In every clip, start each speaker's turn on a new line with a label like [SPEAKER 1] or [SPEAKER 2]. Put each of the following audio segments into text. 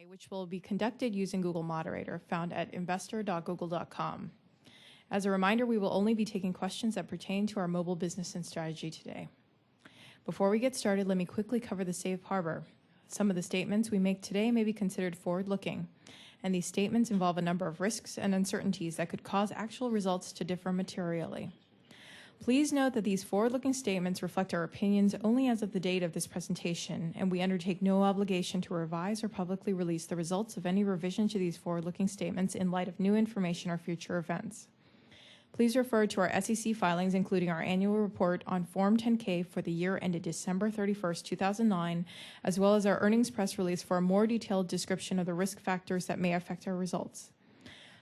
[SPEAKER 1] which will be conducted using Google Moderator, found at investor.google.com. As a reminder, we will only be taking questions that pertain to our mobile business and strategy today. Before we get started, let me quickly cover the safe harbor. Some of the statements we make today may be considered forward-looking, and these statements involve a number of risks and uncertainties that could cause actual results to differ materially. Please note that these forward-looking statements reflect our opinions only as of the date of this presentation, and we undertake no obligation to revise or publicly release the results of any revision to these forward-looking statements in light of new information or future events. Please refer to our SEC filings, including our annual report on Form 10-K for the year ended December 31st, 2009, as well as our earnings press release for a more detailed description of the risk factors that may affect our results.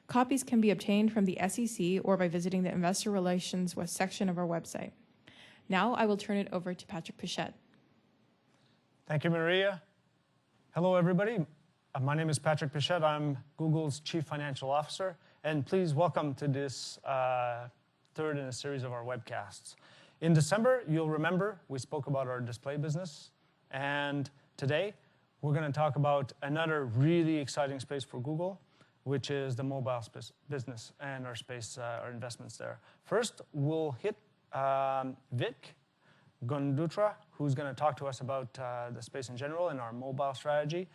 [SPEAKER 1] Copies can be obtained from the SEC or by visiting the Investor Relations section of our website. Now I will turn it over to Patrick Pichette.
[SPEAKER 2] Thank you, Maria. Hello, everybody. My name is Patrick Pichette. I'm Google's Chief Financial Officer, and please welcome to this third in a series of our webcasts. In December, you'll remember we spoke about our display business, and today we're going to talk about another really exciting space for Google, which is the mobile business and our investments there. First, we'll hit Vic Gundutra, who's going to talk to us about the space in general and our mobile strategy.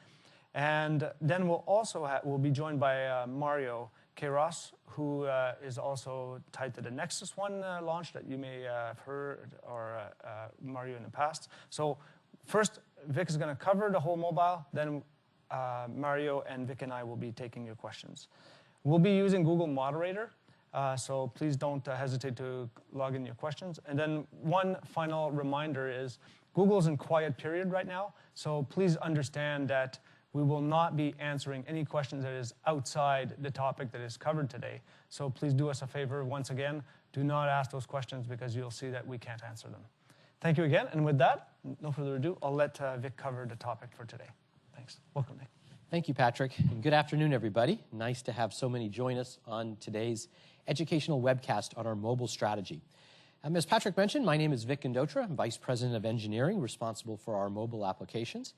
[SPEAKER 2] And then we'll be joined by Mario Queiroz, who is also tied to the Nexus One launch that you may have heard or Mario in the past. So first, Vic is going to cover the whole mobile, then Mario and Vic and I will be taking your questions. We'll be using Google Moderator, so please don't hesitate to log in your questions. And then one final reminder is Google's in quiet period right now, so please understand that we will not be answering any questions that is outside the topic that is covered today. So please do us a favor, once again, do not ask those questions because you'll see that we can't answer them. Thank you again, and with that, no further ado, I'll let Vic cover the topic for today. Thanks. Welcome, Nick.
[SPEAKER 3] Thank you, Patrick. And good afternoon, everybody. Nice to have so many join us on today's educational webcast on our mobile strategy. As Patrick mentioned, my name is Vic Gundutra. I'm Vice President of Engineering, responsible for our mobile applications.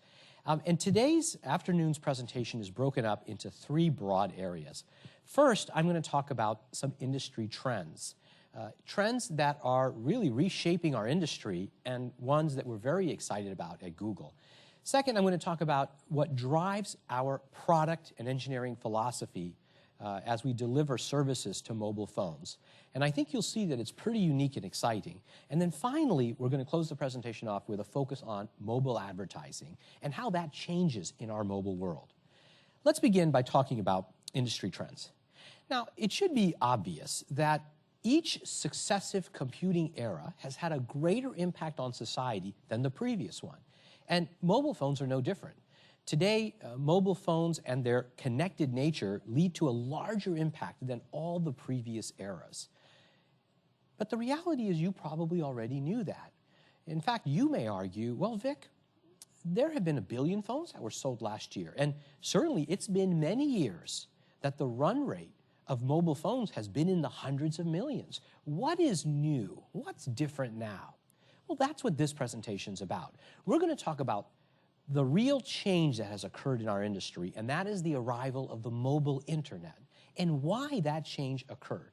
[SPEAKER 3] And today's afternoon's presentation is broken up into three broad areas. First, I'm going to talk about some industry trends. Trends that are really reshaping our industry and ones that we're very excited about at Google. Second, I'm going to talk about what drives our product and engineering philosophy as we deliver services to mobile phones. And I think you'll see that it's pretty unique and exciting. And then finally, we're going to close the presentation off with a focus on mobile advertising and how that changes in our mobile world. Let's begin by talking about industry trends. Now, it should be obvious that each successive computing era has had a greater impact on society than the previous one. And mobile phones are no different. Today, mobile phones and their connected nature lead to a larger impact than all the previous eras. But the reality is you probably already knew that. In fact, you may argue, well, Vic, there have been 1 billion phones that were sold last year. And certainly it's been many years that the run rate of mobile phones has been in the hundreds of millions. What is new? What's different now? Well, that's what this presentation is about. We're going to talk about the real change that has occurred in our industry, and that is the arrival of the mobile internet and why that change occurred.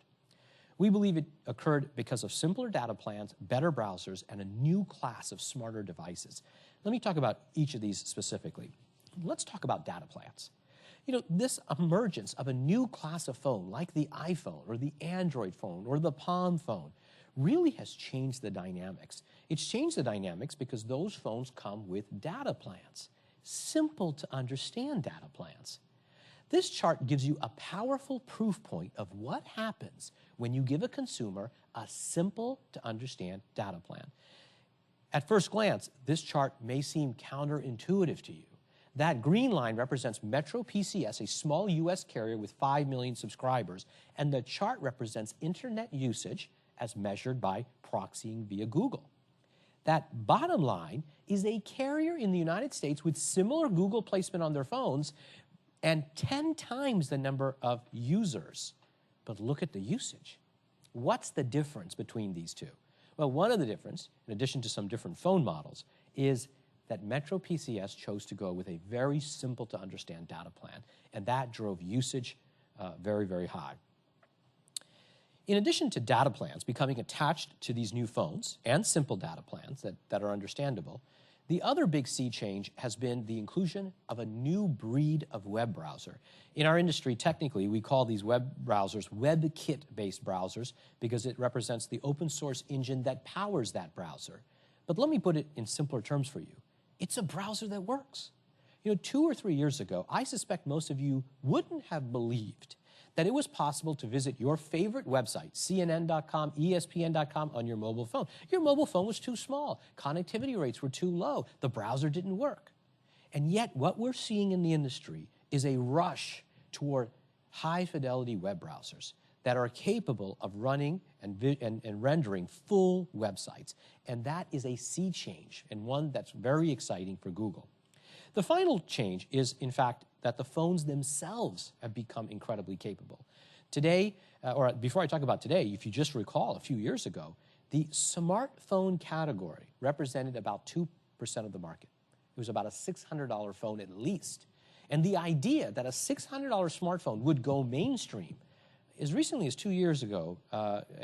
[SPEAKER 3] We believe it occurred because of simpler data plans, better browsers, and a new class of smarter devices. Let me talk about each of these specifically. Let's talk about data plans. You know, this emergence of a new class of phone like the iPhone or the Android phone or the Palm phone really has changed the dynamics. It's changed the dynamics because those phones come with data plans, simple to understand data plans. This chart gives you a powerful proof point of what happens when you give a consumer a simple to understand data plan. At first glance, this chart may seem counterintuitive to you. That green line represents Metro PCS, a small US carrier with 5 million subscribers, and the chart represents internet usage as measured by proxying via Google. That bottom line is a carrier in the United States with similar Google placement on their phones and 10 times the number of users. But look at the usage. What's the difference between these two? Well, one of the difference, in addition to some different phone models, is that Metro PCS chose to go with a very simple to understand data plan, and that drove usage very, very high. In addition to data plans becoming attached to these new phones and simple data plans that are understandable, the other big sea change has been the inclusion of a new breed of web browser. In our industry, technically, we call these web browsers WebKit-based browsers because it represents the open source engine that powers that browser. But let me put it in simpler terms for you. It's a browser that works. 2 or 3 years ago, I suspect most of you wouldn't have believed that it was possible to visit your favorite website, CNN.com, ESPN.com, on your mobile phone. Your mobile phone was too small. Connectivity rates were too low. The browser didn't work. And yet, what we're seeing in the industry is a rush toward high-fidelity web browsers that are capable of running and rendering full websites. And that is a sea change, and one that's very exciting for Google. The final change is, in fact, that the phones themselves have become incredibly capable. Today, or before I talk about today, if you just recall a few years ago, the smartphone category represented about 2% of the market. It was about a $600 phone at least. And the idea that a $600 smartphone would go mainstream, as recently as 2 years ago,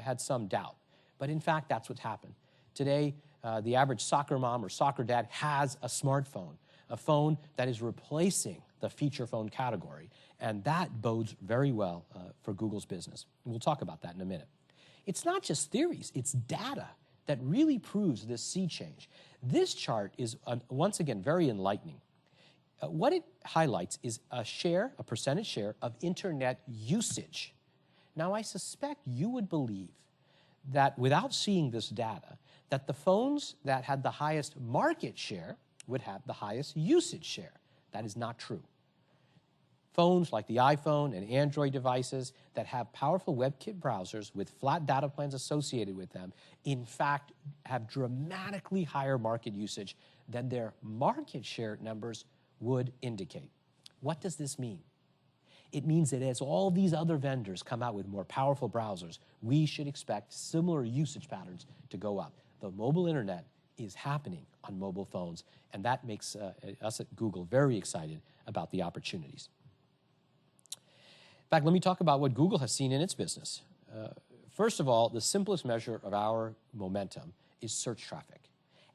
[SPEAKER 3] had some doubt. But in fact, that's what happened. Today, the average soccer mom or soccer dad has a smartphone, a phone that is replacing the feature phone category, and that bodes very well for Google's business. We'll talk about that in a minute. It's not just theories, it's data that really proves this sea change. This chart is, once again, very enlightening. What it highlights is a percentage share of internet usage. Now, I suspect you would believe that without seeing this data, that the phones that had the highest market share would have the highest usage share. That is not true. Phones like the iPhone and Android devices that have powerful WebKit browsers with flat data plans associated with them, in fact, have dramatically higher market usage than their market share numbers would indicate. What does this mean? It means that as all these other vendors come out with more powerful browsers, we should expect similar usage patterns to go up. The mobile internet is happening on mobile phones, and that makes us at Google very excited about the opportunities. In fact, let me talk about what Google has seen in its business. First of all, the simplest measure of our momentum is search traffic.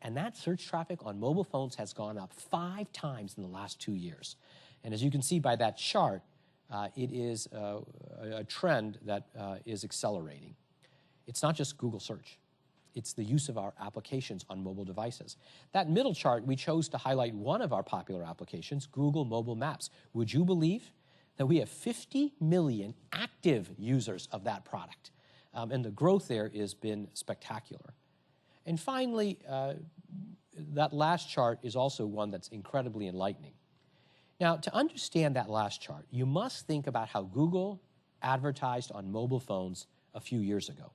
[SPEAKER 3] And that search traffic on mobile phones has gone up 5 times in the last 2 years. And as you can see by that chart, it is a trend that is accelerating. It's not just Google search. It's the use of our applications on mobile devices. That middle chart, we chose to highlight one of our popular applications, Google Mobile Maps. Would you believe that we have 50 million active users of that product? And the growth there has been spectacular. And finally, that last chart is also one that's incredibly enlightening. Now, to understand that last chart, you must think about how Google advertised on mobile phones a few years ago.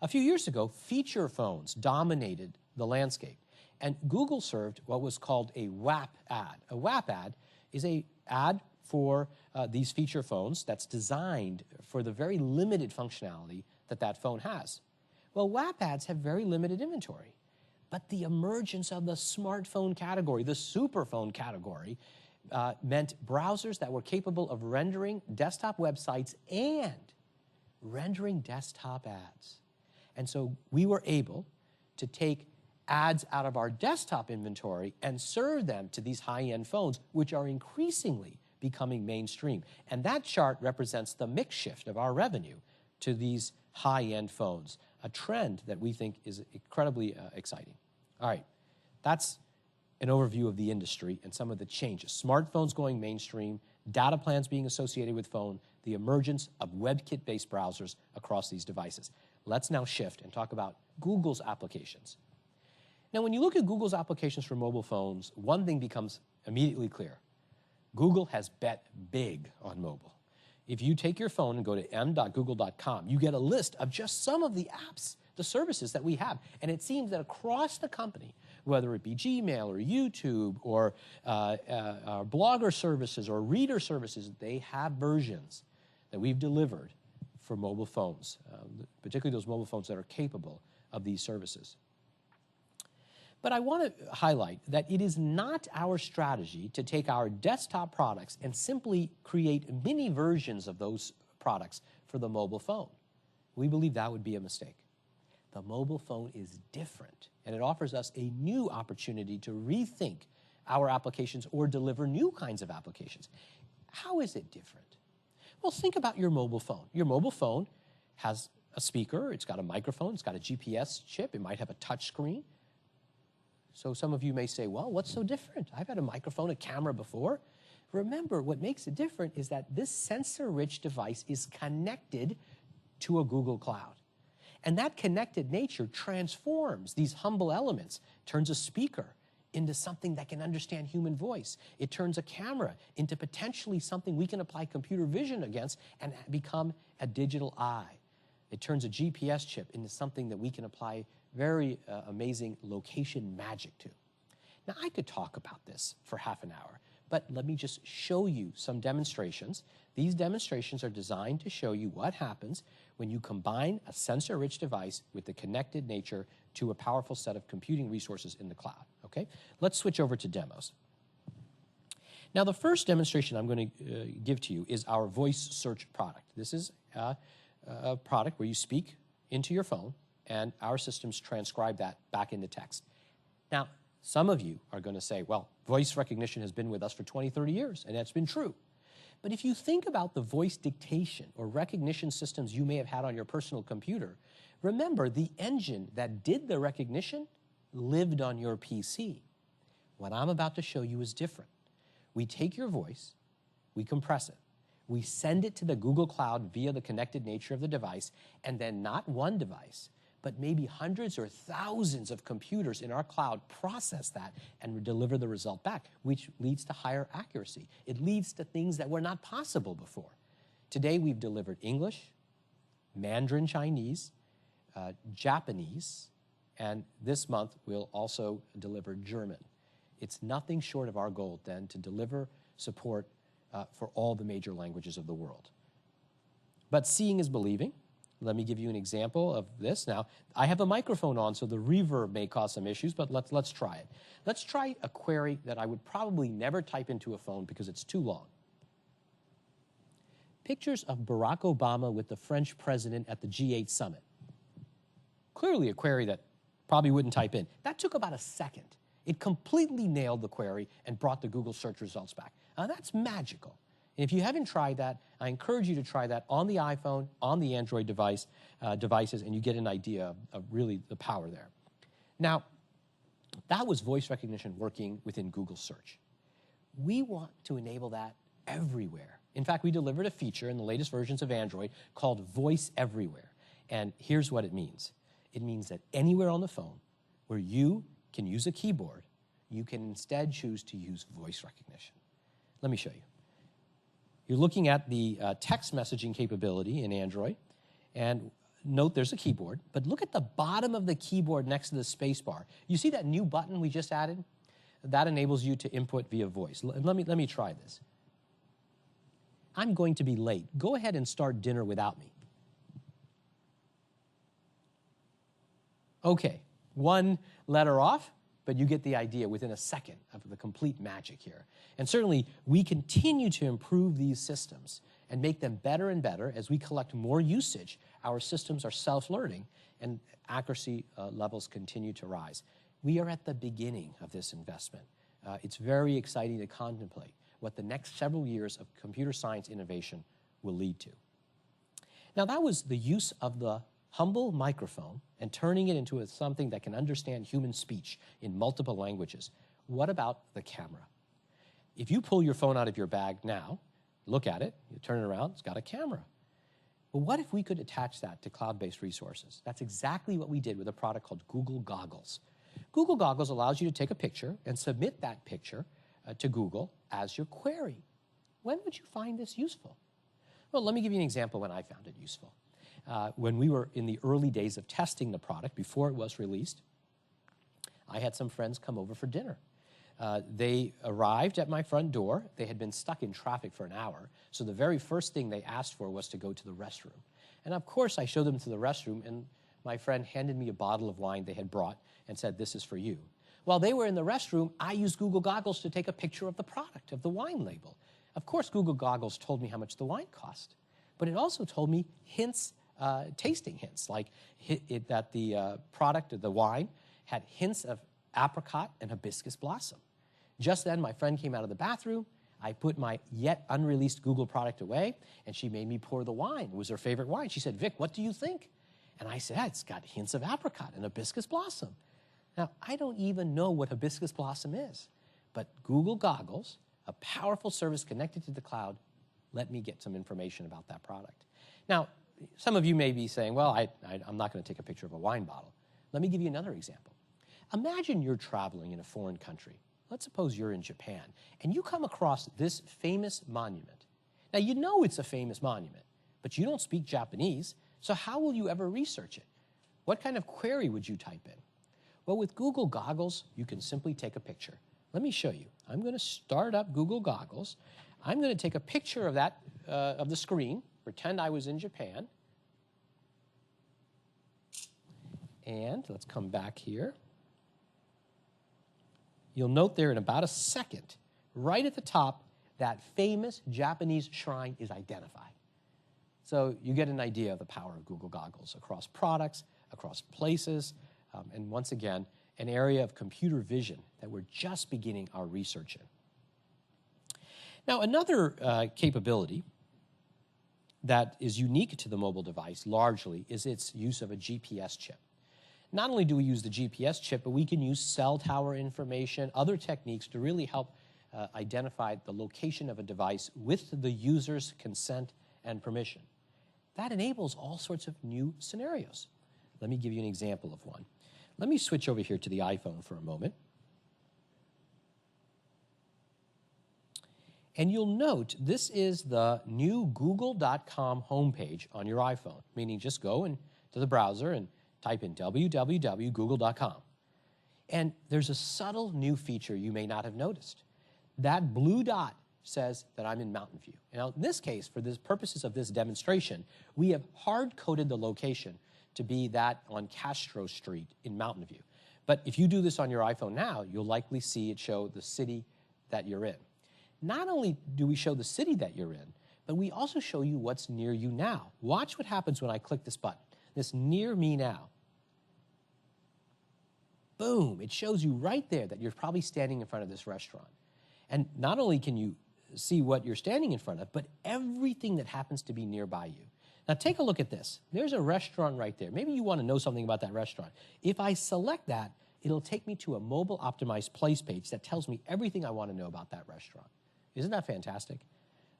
[SPEAKER 3] A few years ago, feature phones dominated the landscape, and Google served what was called a WAP ad. A WAP ad is an ad for these feature phones that's designed for the very limited functionality that phone has. Well, WAP ads have very limited inventory, but the emergence of the smartphone category, the superphone category, meant browsers that were capable of rendering desktop websites and rendering desktop ads. And so we were able to take ads out of our desktop inventory and serve them to these high-end phones, which are increasingly becoming mainstream. And that chart represents the mix shift of our revenue to these high-end phones, a trend that we think is incredibly exciting. All right, that's an overview of the industry and some of the changes. Smartphones going mainstream, data plans being associated with phone, the emergence of WebKit-based browsers across these devices. Let's now shift and talk about Google's applications. Now, when you look at Google's applications for mobile phones, one thing becomes immediately clear. Google has bet big on mobile. If you take your phone and go to m.google.com, you get a list of just some of the apps, the services that we have. And it seems that across the company, whether it be Gmail or YouTube or blogger services or reader services, they have versions that we've delivered for mobile phones, particularly those mobile phones that are capable of these services. But I want to highlight that it is not our strategy to take our desktop products and simply create mini versions of those products for the mobile phone. We believe that would be a mistake. The mobile phone is different, and it offers us a new opportunity to rethink our applications or deliver new kinds of applications. How is it different? Well, think about your mobile phone. Your mobile phone has a speaker, it's got a microphone, it's got a GPS chip, it might have a touch screen. So some of you may say, well, what's so different? I've had a microphone, a camera before. Remember, what makes it different is that this sensor-rich device is connected to a Google Cloud. And that connected nature transforms these humble elements, turns a speaker into something that can understand human voice. It turns a camera into potentially something we can apply computer vision against and become a digital eye. It turns a GPS chip into something that we can apply very amazing location magic to. Now, I could talk about this for half an hour, but let me just show you some demonstrations. These demonstrations are designed to show you what happens when you combine a sensor-rich device with the connected nature to a powerful set of computing resources in the cloud, okay? Let's switch over to demos. Now, the first demonstration I'm going to give to you is our voice search product. This is a product where you speak into your phone, and our systems transcribe that back into text. Now, some of you are going to say, well, voice recognition has been with us for 20, 30 years, and that's been true. But if you think about the voice dictation or recognition systems you may have had on your personal computer, remember the engine that did the recognition lived on your PC. What I'm about to show you is different. We take your voice, we compress it, we send it to the Google Cloud via the connected nature of the device, and then not one device, but maybe hundreds or thousands of computers in our cloud process that and deliver the result back, which leads to higher accuracy. It leads to things that were not possible before. Today, we've delivered English, Mandarin Chinese, Japanese, and this month, we'll also deliver German. It's nothing short of our goal, then, to deliver support for all the major languages of the world. But seeing is believing. Let me give you an example of this. Now, I have a microphone on, so the reverb may cause some issues, but let's try it. Let's try a query that I would probably never type into a phone because it's too long. Pictures of Barack Obama with the French president at the G8 summit. Clearly a query that probably wouldn't type in. That took about a second. It completely nailed the query and brought the Google search results back. Now, that's magical. And if you haven't tried that, I encourage you to try that on the iPhone, on the Android devices, and you get an idea of really the power there. Now, that was voice recognition working within Google Search. We want to enable that everywhere. In fact, we delivered a feature in the latest versions of Android called Voice Everywhere. And here's what it means. It means that anywhere on the phone where you can use a keyboard, you can instead choose to use voice recognition. Let me show you. You're looking at the text messaging capability in Android, and note there's a keyboard, but look at the bottom of the keyboard next to the space bar. You see that new button we just added? That enables you to input via voice. Let me try this. I'm going to be late. Go ahead and start dinner without me. Okay, one letter off, but you get the idea within a second of the complete magic here. And certainly, we continue to improve these systems and make them better and better as we collect more usage. Our systems are self-learning, and accuracy levels continue to rise. We are at the beginning of this investment. It's very exciting to contemplate what the next several years of computer science innovation will lead to. Now, that was the use of the humble microphone and turning it into something that can understand human speech in multiple languages. What about the camera? If you pull your phone out of your bag now, look at it, you turn it around, it's got a camera. Well, what if we could attach that to cloud-based resources? That's exactly what we did with a product called Google Goggles. Google Goggles allows you to take a picture and submit that picture to Google as your query. When would you find this useful? Well, let me give you an example when I found it useful. When we were in the early days of testing the product, before it was released, I had some friends come over for dinner. They arrived at my front door. They had been stuck in traffic for an hour, so the very first thing they asked for was to go to the restroom. And of course, I showed them to the restroom, and my friend handed me a bottle of wine they had brought and said, "This is for you." While they were in the restroom, I used Google Goggles to take a picture of the product, of the wine label. Of course, Google Goggles told me how much the wine cost, but it also told me hints, tasting hints, like that the product, the wine, had hints of apricot and hibiscus blossom. Just then, my friend came out of the bathroom. I put my yet unreleased Google product away, and she made me pour the wine. It was her favorite wine. She said, "Vic, what do you think?" And I said, it's got hints of apricot and hibiscus blossom. Now, I don't even know what hibiscus blossom is, but Google Goggles, a powerful service connected to the cloud, let me get some information about that product. Now, some of you may be saying, well, I'm not going to take a picture of a wine bottle. Let me give you another example. Imagine you're traveling in a foreign country. Let's suppose you're in Japan, and you come across this famous monument. Now, you know it's a famous monument, but you don't speak Japanese, so how will you ever research it? What kind of query would you type in? Well, with Google Goggles, you can simply take a picture. Let me show you. I'm going to start up Google Goggles. I'm going to take a picture of that, of the screen, pretend I was in Japan. And let's come back here. You'll note there in about a second, right at the top, that famous Japanese shrine is identified. So you get an idea of the power of Google Goggles across products, across places, and once again, an area of computer vision that we're just beginning our research in. Now, another capability that is unique to the mobile device largely is its use of a GPS chip. Not only do we use the GPS chip, but we can use cell tower information, other techniques to really help identify the location of a device with the user's consent and permission. That enables all sorts of new scenarios. Let me give you an example of one. Let me switch over here to the iPhone for a moment. And you'll note this is the new google.com homepage on your iPhone, meaning just go into the browser and type in www.google.com. And there's a subtle new feature you may not have noticed. That blue dot says that I'm in Mountain View. Now, in this case, for the purposes of this demonstration, we have hard-coded the location to be that on Castro Street in Mountain View. But if you do this on your iPhone now, you'll likely see it show the city that you're in. Not only do we show the city that you're in, but we also show you what's near you now. Watch what happens when I click this button, this Near Me Now. Boom, it shows you right there that you're probably standing in front of this restaurant. And not only can you see what you're standing in front of, but everything that happens to be nearby you. Now take a look at this. There's a restaurant right there. Maybe you want to know something about that restaurant. If I select that, it'll take me to a mobile optimized place page that tells me everything I want to know about that restaurant. Isn't that fantastic?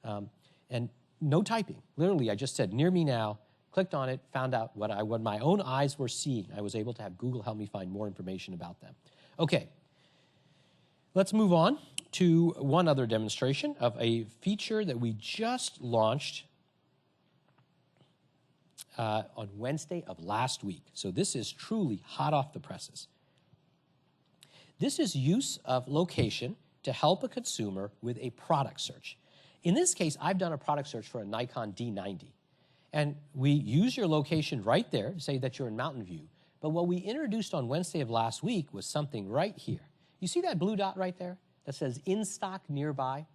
[SPEAKER 3] And no typing. Literally, I just said, near me now, clicked on it, found out what my own eyes were seeing. I was able to have Google help me find more information about them. Okay, let's move on to one other demonstration of a feature that we just launched on Wednesday of last week. So this is truly hot off the presses. This is use of location to help a consumer with a product search. In this case, I've done a product search for a Nikon D90. And we use your location right there to say that you're in Mountain View. But what we introduced on Wednesday of last week was something right here. You see that blue dot right there that says in stock nearby?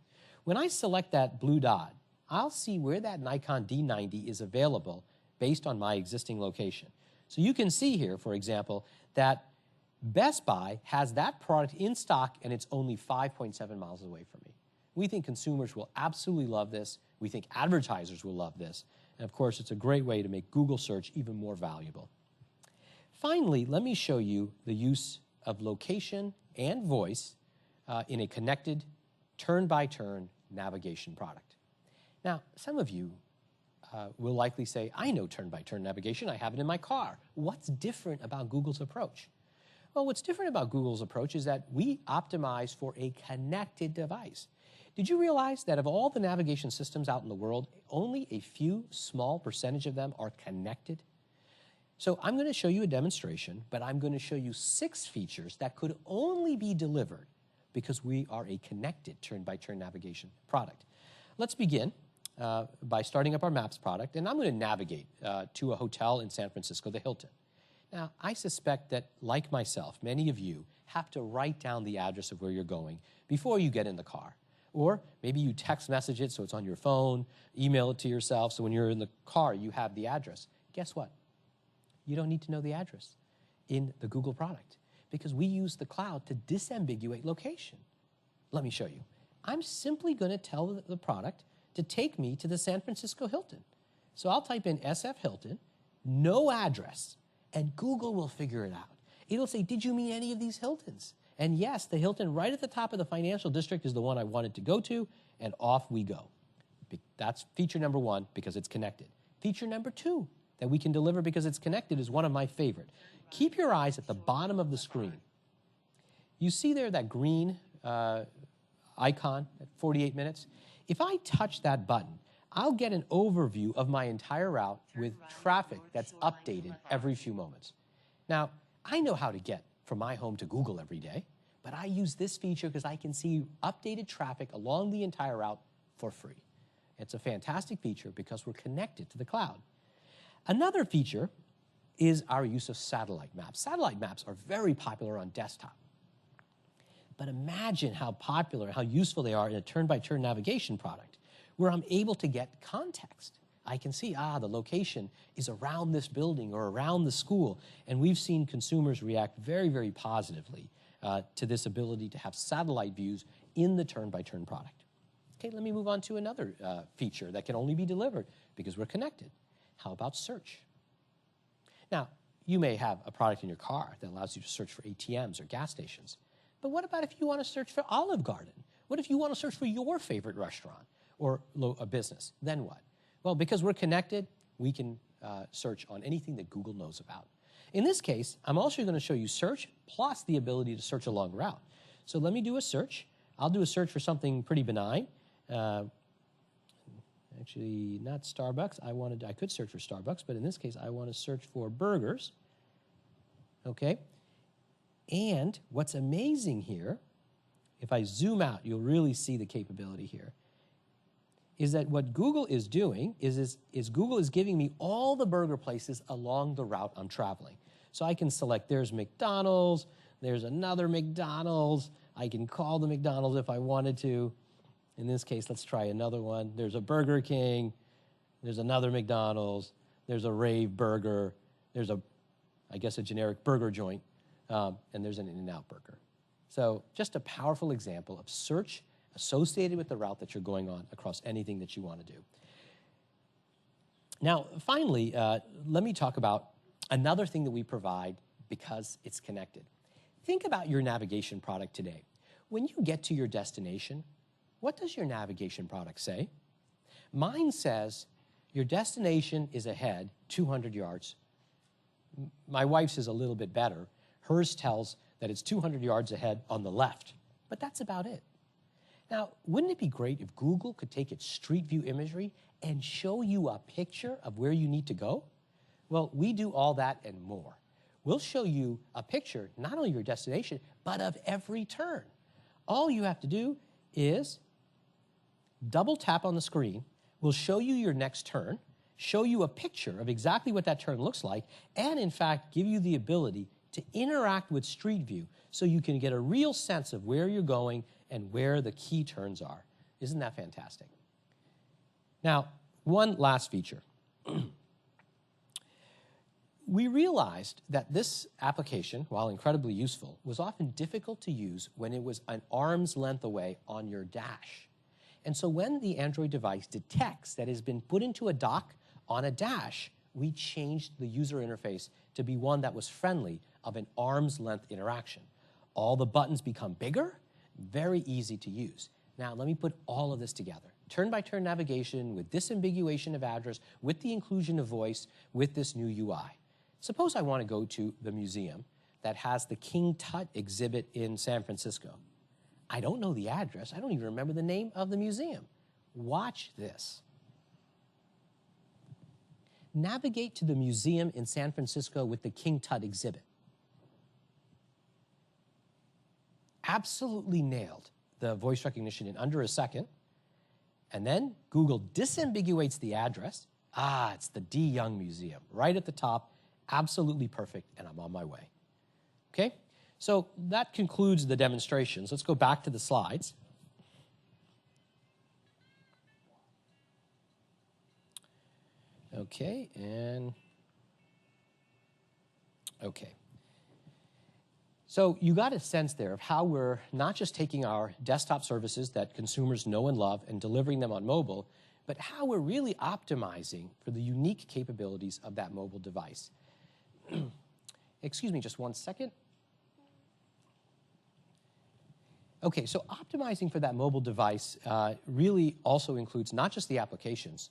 [SPEAKER 3] When I select that blue dot, I'll see where that Nikon D90 is available based on my existing location. So you can see here, for example, that Best Buy has that product in stock and it's only 5.7 miles away from me. We think consumers will absolutely love this. We think advertisers will love this. And of course, it's a great way to make Google search even more valuable. Finally, let me show you the use of location and voice in a connected turn-by-turn navigation product. Now, some of you will likely say, I know turn-by-turn navigation. I have it in my car. What's different about Google's approach? Well, what's different about Google's approach is that we optimize for a connected device. Did you realize that of all the navigation systems out in the world, only a few small percentage of them are connected? So I'm going to show you a demonstration, but I'm going to show you 6 features that could only be delivered because we are a connected turn-by-turn navigation product. Let's begin by starting up our Maps product, and I'm going to navigate to a hotel in San Francisco, the Hilton. Now, I suspect that, like myself, many of you have to write down the address of where you're going before you get in the car. Or maybe you text message it so it's on your phone, email it to yourself, so when you're in the car, you have the address. Guess what? You don't need to know the address in the Google product because we use the cloud to disambiguate location. Let me show you. I'm simply going to tell the product to take me to the San Francisco Hilton. So I'll type in SF Hilton, no address, and Google will figure it out. It'll say, did you mean any of these Hiltons? And yes, the Hilton right at the top of the financial district is the one I wanted to go to, and off we go. That's feature number one, because it's connected. Feature number two that we can deliver because it's connected is one of my favorite. Keep your eyes at the bottom of the screen. You see there that green icon at 48 minutes? If I touch that button, I'll get an overview of my entire route with traffic that's updated every few moments. Now, I know how to get from my home to Google every day, but I use this feature because I can see updated traffic along the entire route for free. It's a fantastic feature because we're connected to the cloud. Another feature is our use of satellite maps. Satellite maps are very popular on desktop. But imagine how popular, how useful they are in a turn-by-turn navigation product, where I'm able to get context. I can see, the location is around this building or around the school. And we've seen consumers react very, very positively to this ability to have satellite views in the turn-by-turn product. Okay, let me move on to another feature that can only be delivered because we're connected. How about search? Now, you may have a product in your car that allows you to search for ATMs or gas stations. But what about if you want to search for Olive Garden? What if you want to search for your favorite restaurant or a business? Then what? Well, because we're connected, we can search on anything that Google knows about. In this case, I'm also going to show you search plus the ability to search along route. So let me do a search. I'll do a search for something pretty benign. Actually, not Starbucks. I could search for Starbucks, but in this case, I want to search for burgers. Okay? And what's amazing here, if I zoom out, you'll really see the capability here, is that what Google is doing is Google is giving me all the burger places along the route I'm traveling. So I can select, there's McDonald's, there's another McDonald's, I can call the McDonald's if I wanted to. In this case, let's try another one. There's a Burger King, there's another McDonald's, there's a Rave Burger, there's I guess a generic burger joint, and there's an In-N-Out Burger. So just a powerful example of search associated with the route that you're going on across anything that you want to do. Now, finally, let me talk about another thing that we provide because it's connected. Think about your navigation product today. When you get to your destination, what does your navigation product say? Mine says your destination is ahead 200 yards. My wife's is a little bit better. Hers tells that it's 200 yards ahead on the left, but that's about it. Now, wouldn't it be great if Google could take its Street View imagery and show you a picture of where you need to go? Well, we do all that and more. We'll show you a picture, not only of your destination, but of every turn. All you have to do is double tap on the screen. We'll show you your next turn, show you a picture of exactly what that turn looks like, and in fact, give you the ability to interact with Street View so you can get a real sense of where you're going and where the key turns are. Isn't that fantastic? Now, one last feature. We realized that this application, while incredibly useful, was often difficult to use when it was an arm's length away on your dash. And so when the Android device detects that it has been put into a dock on a dash, we changed the user interface to be one that was friendly of an arm's length interaction. All the buttons become bigger, very easy to use. Now, let me put all of this together. Turn-by-turn navigation with disambiguation of address, with the inclusion of voice, with this new UI. Suppose I want to go to the museum that has the King Tut exhibit in San Francisco. I don't know the address. I don't even remember the name of the museum. Watch this. Navigate to the museum in San Francisco with the King Tut exhibit. Absolutely nailed the voice recognition in under a second. And then Google disambiguates the address. It's the D. Young Museum, right at the top, Absolutely perfect, and I'm on my way. Okay? So that concludes the demonstrations. Let's go back to the slides. Okay, and okay. So you got a sense there of how we're not just taking our desktop services that consumers know and love and delivering them on mobile, but how we're really optimizing for the unique capabilities of that mobile device. Excuse me just one second. Okay, so optimizing for that mobile device really also includes not just the applications,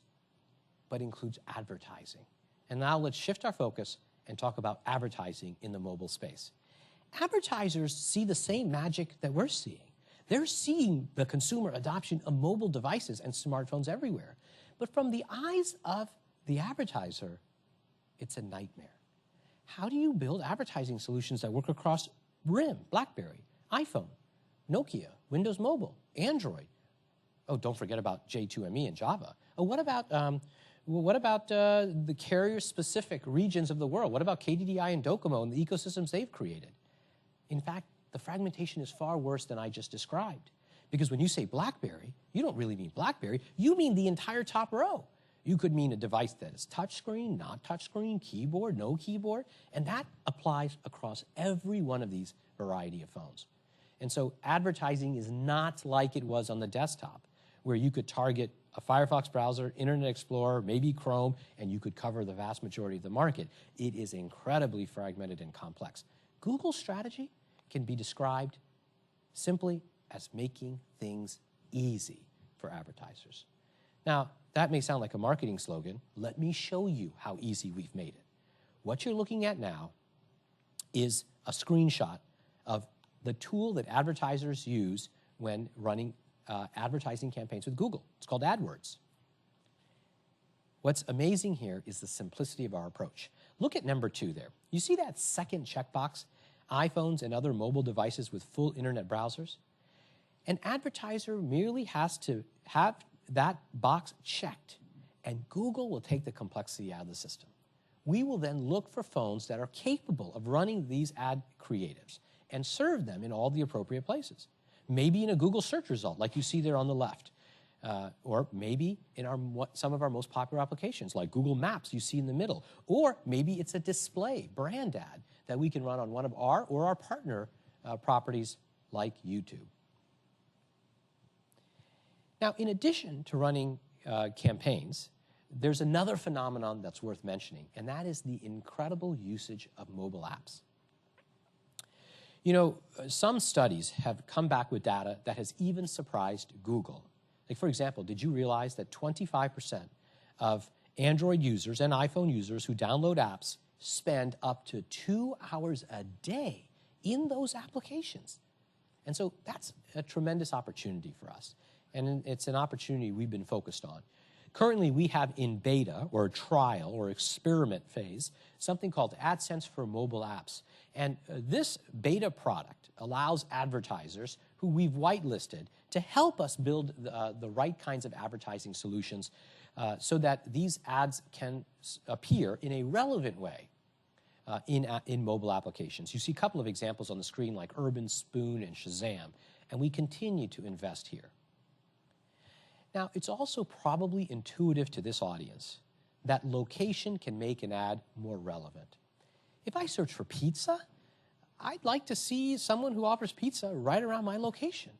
[SPEAKER 3] but includes advertising. And now let's shift our focus and talk about advertising in the mobile space. Advertisers see the same magic that we're seeing. They're seeing the consumer adoption of mobile devices and smartphones everywhere. But from the eyes of the advertiser, it's a nightmare. How do you build advertising solutions that work across RIM, BlackBerry, iPhone, Nokia, Windows Mobile, Android? Oh, don't forget about J2ME and Java. Oh, what about the carrier-specific regions of the world? What about KDDI and Docomo and the ecosystems they've created? In fact, the fragmentation is far worse than I just described. Because when you say BlackBerry, you don't really mean BlackBerry. You mean the entire top row. You could mean a device that is touchscreen, not touchscreen, keyboard, no keyboard, and that applies across every one of these variety of phones. And so advertising is not like it was on the desktop, where you could target a Firefox browser, Internet Explorer, maybe Chrome, and you could cover the vast majority of the market. It is incredibly fragmented and complex. Google's strategy can be described simply as making things easy for advertisers. Now, that may sound like a marketing slogan. Let me show you how easy we've made it. What you're looking at now is a screenshot of the tool that advertisers use when running advertising campaigns with Google. It's called AdWords. What's amazing here is the simplicity of our approach. Look at number 2 there. You see that second checkbox, iPhones and other mobile devices with full internet browsers? An advertiser merely has to have that box checked, and Google will take the complexity out of the system. We will then look for phones that are capable of running these ad creatives and serve them in all the appropriate places. Maybe in a Google search result, like you see there on the left, or maybe in some of our most popular applications, like Google Maps you see in the middle, or maybe it's a display brand ad that we can run on one of our or our partner properties like YouTube. Now, in addition to running campaigns, there's another phenomenon that's worth mentioning, and that is the incredible usage of mobile apps. You know, some studies have come back with data that has even surprised Google. Like, for example, did you realize that 25% of Android users and iPhone users who download apps spend up to 2 hours a day in those applications? And so that's a tremendous opportunity for us. And it's an opportunity we've been focused on. Currently, we have in beta, or trial, or experiment phase, something called AdSense for mobile apps. And this beta product allows advertisers who we've whitelisted to help us build the right kinds of advertising solutions so that these ads can appear in a relevant way in mobile applications. You see a couple of examples on the screen like Urban Spoon and Shazam, and we continue to invest here. Now, it's also probably intuitive to this audience that location can make an ad more relevant. If I search for pizza, I'd like to see someone who offers pizza right around my location.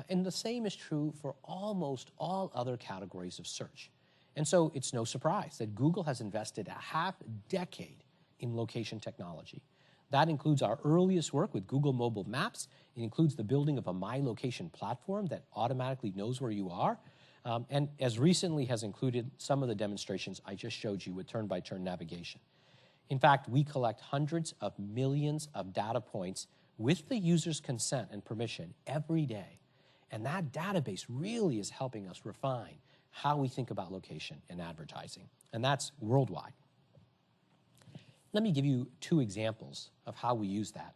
[SPEAKER 3] And the same is true for almost all other categories of search. And so it's no surprise that Google has invested a half-decade in location technology. That includes our earliest work with Google Mobile Maps. It includes the building of a My Location platform that automatically knows where you are. And as recently has included some of the demonstrations I just showed you with turn-by-turn navigation. In fact, we collect hundreds of millions of data points with the user's consent and permission every day. And that database really is helping us refine how we think about location and advertising. And that's worldwide. Let me give you 2 examples of how we use that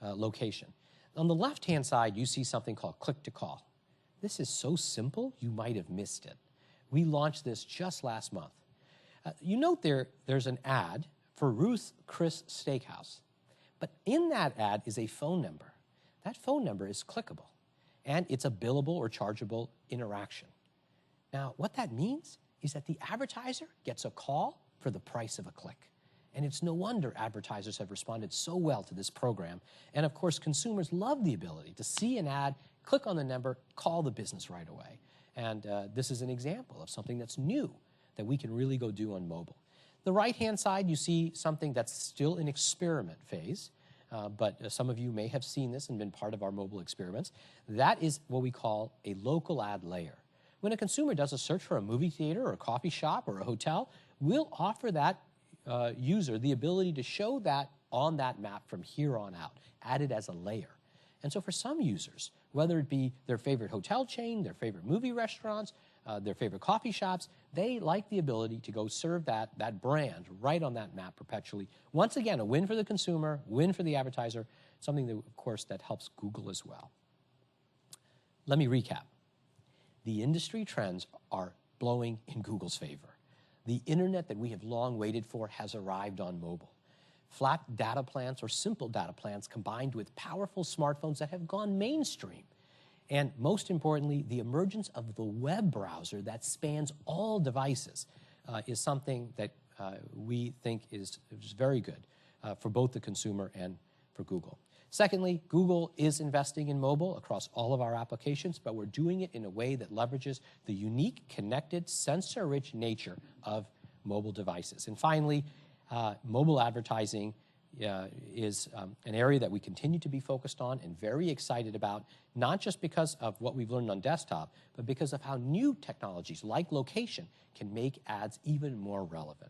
[SPEAKER 3] location. On the left-hand side, you see something called click-to-call. This is so simple, you might have missed it. We launched this just last month. You note there's an ad for Ruth's Chris Steakhouse. But in that ad is a phone number. That phone number is clickable, and it's a billable or chargeable interaction. Now, what that means is that the advertiser gets a call for the price of a click. And it's no wonder advertisers have responded so well to this program. And of course, consumers love the ability to see an ad, click on the number, call the business right away. And this is an example of something that's new that we can really go do on mobile. The right-hand side, you see something that's still in experiment phase, but some of you may have seen this and been part of our mobile experiments. That is what we call a local ad layer. When a consumer does a search for a movie theater or a coffee shop or a hotel, we'll offer that user the ability to show that on that map from here on out, added as a layer. And so for some users, whether it be their favorite hotel chain, their favorite movie restaurants, their favorite coffee shops, they like the ability to go serve that brand right on that map perpetually. Once again, a win for the consumer, win for the advertiser, something that, of course, that helps Google as well. Let me recap. The industry trends are blowing in Google's favor. The internet that we have long waited for has arrived on mobile. Flat data plans or simple data plans combined with powerful smartphones that have gone mainstream. And most importantly, the emergence of the web browser that spans all devices is something that we think is very good for both the consumer and for Google. Secondly, Google is investing in mobile across all of our applications, but we're doing it in a way that leverages the unique, connected, sensor-rich nature of mobile devices. And finally, mobile advertising is an area that we continue to be focused on and very excited about, not just because of what we've learned on desktop, but because of how new technologies like location can make ads even more relevant.